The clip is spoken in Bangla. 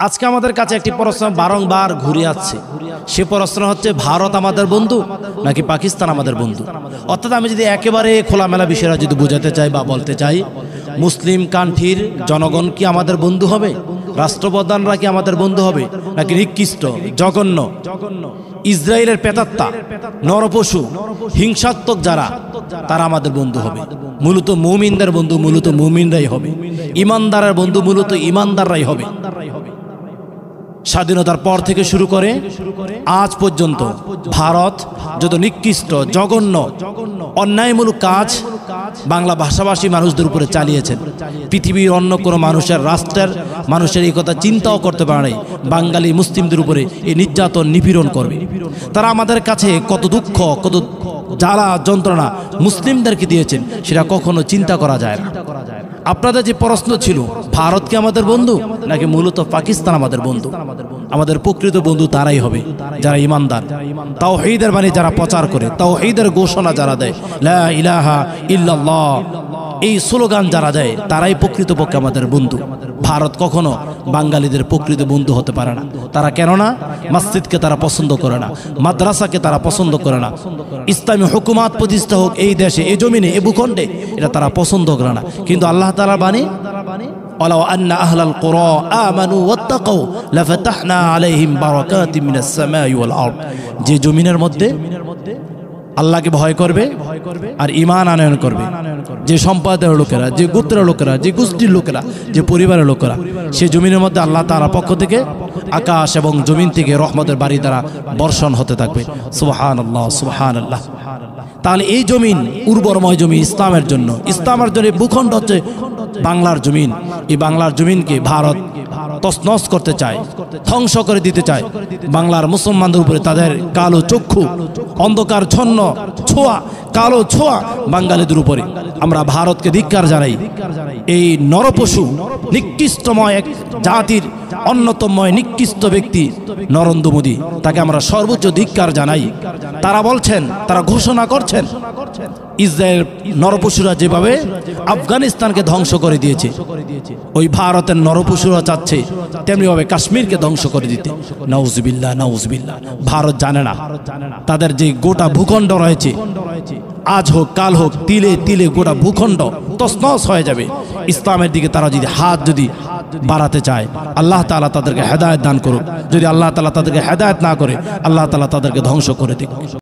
আজকে আমাদের কাছে একটি প্রশ্ন বারংবার ঘুরে আসছে। সে প্রশ্ন হচ্ছে, ভারত আমাদের বন্ধু নাকি পাকিস্তান আমাদের বন্ধু? অর্থাৎ আমি যদি একেবারে খোলামেলা বিষয়টা যদি বোঝাতে চাই বা বলতে চাই, মুসলিম কান্ট্রির জনগণ কি আমাদের বন্ধু হবে? রাষ্ট্রপ্রধানরা কি আমাদের বন্ধু হবে? নাকি নিকৃষ্ট জঘন্য ইসরায়েলের প্রেতাত্মা নরপশু হিংসাত্মক যারা, তারা আমাদের বন্ধু হবে? মূলত মুমিনদের বন্ধু মূলত মুমিনরাই হবে, ইমানদারের বন্ধু মূলত ইমানদাররাই হবে। স্বাধীনতার পর থেকে শুরু করে আজ পর্যন্ত ভারত যত নিকৃষ্ট জঘন্য অন্যায়মূলক কাজ বাংলা ভাষাভাষী মানুষদের উপরে চালিয়েছেন, পৃথিবীর অন্য কোনো মানুষের রাষ্ট্রের মানুষের এই কথা চিন্তাও করতে পারে নাই বাঙালি মুসলিমদের উপরে এই নির্যাতন নিপীড়ন করবে। তারা আমাদের কাছে কত দুঃখ কত জ্বালা যন্ত্রণা মুসলিমদেরকে দিয়েছেন, সেটা কখনো চিন্তা করা যায় না। আপনাদের যে প্রশ্ন ছিল, ভারত কি আমাদের বন্ধু নাকি মূলত পাকিস্তান আমাদের বন্ধু? আমাদের প্রকৃত বন্ধু তারাই হবে যারা ইমানদার, তাওহীদের বাণী যারা প্রচার করে, তাওহীদের ঘোষণা যারা দেয়, লা ইলাহা ইল্লাল্লাহ এই স্লোগান যারা দেয়, তারাই প্রকৃতপক্ষে আমাদের বন্ধু। ভারত কখনো বাঙালিদের প্রকৃত বন্ধু হতে পারে না। তারা কেননা মসজিদকে তারা পছন্দ করে না, মাদ্রাসাকে তারা পছন্দ করে না, ইসলামী হুকুমাত প্রতিষ্ঠা হোক এই দেশে এই জমিনে এই ভূখণ্ডে, এটা তারা পছন্দ করে না। কিন্তু আল্লাহ তাআলার বাণী, ওয়ালাউ আন্না আহলাল কুরা আমানু ওয়াত্তাকাউ লাফাতাহনা আলাইহিম বারাকাতিম মিনাস সামাই ওয়াল আরদ, যে জমিনের মধ্যে আল্লাহকে ভয় করবে আর ঈমান আনয়ন করবে, যে সম্প্রদায়ের লোকেরা, যে গোত্রের লোকেরা, যে গোষ্ঠীর লোকেরা, যে পরিবারের লোকেরা, সেই জমিনের মধ্যে আল্লাহ তাআলার পক্ষ থেকে আকাশ এবং জমিন থেকে রহমতের বাড়ি দ্বারা বর্ষণ হতে থাকবে। সুবহানাল্লাহ সুবহানাল্লাহ। তাহলে এই জমিন উর্বরময় জমি ইসলামের জন্য, ইসলামের জন্য ভূখণ্ড হচ্ছে বাংলার জমিন। এই বাংলার জমিনকে ভারত তছনছ করতে চায়, ধ্বংস করে দিতে চায়। বাংলার মুসলমানদের উপরে তাদের কালো চক্ষু, অন্ধকার ছন্ন ছোঁয়া, কালো ছোঁয়া বাঙালিদের উপরে। আমরা ভারতকে ধিক্কার জানাই। এই নরপশু নিকৃষ্টময় এক জাতির অন্যতম নিকৃষ্ট ব্যক্তি নরেন্দ্র মোদী, তাকে আমরা সর্বোচ্চ ধিক্কার জানাই। তারা বলছেন, তারা ঘোষণা করছেন, ইসরায়েল নরপশুরা যেভাবে আফগানিস্তানকে ধ্বংস করে দিয়েছে, ওই ভারতের নরপশুরা চাচ্ছে তেমনিভাবে কাশ্মীরকে ধ্বংস করে দিতে। নাউজুবিল্লাহ নাউজুবিল্লাহ। ভারত জানে না তাদের যে গোটা ভূখণ্ড রয়েছে, আজ হোক কাল হোক তিলে তিলে গোটা ভূখণ্ড তছনছ হয়ে যাবে। ইসলামের দিকে তারা যদি হাত বাড়াতে চায়, আল্লাহ তাআলা তাদেরকে হেদায়েত দান করুক। যদি আল্লাহ তাআলা তাদেরকে হেদায়েত না করে, আল্লাহ তাআলা তাদেরকে ধ্বংস করে দিক।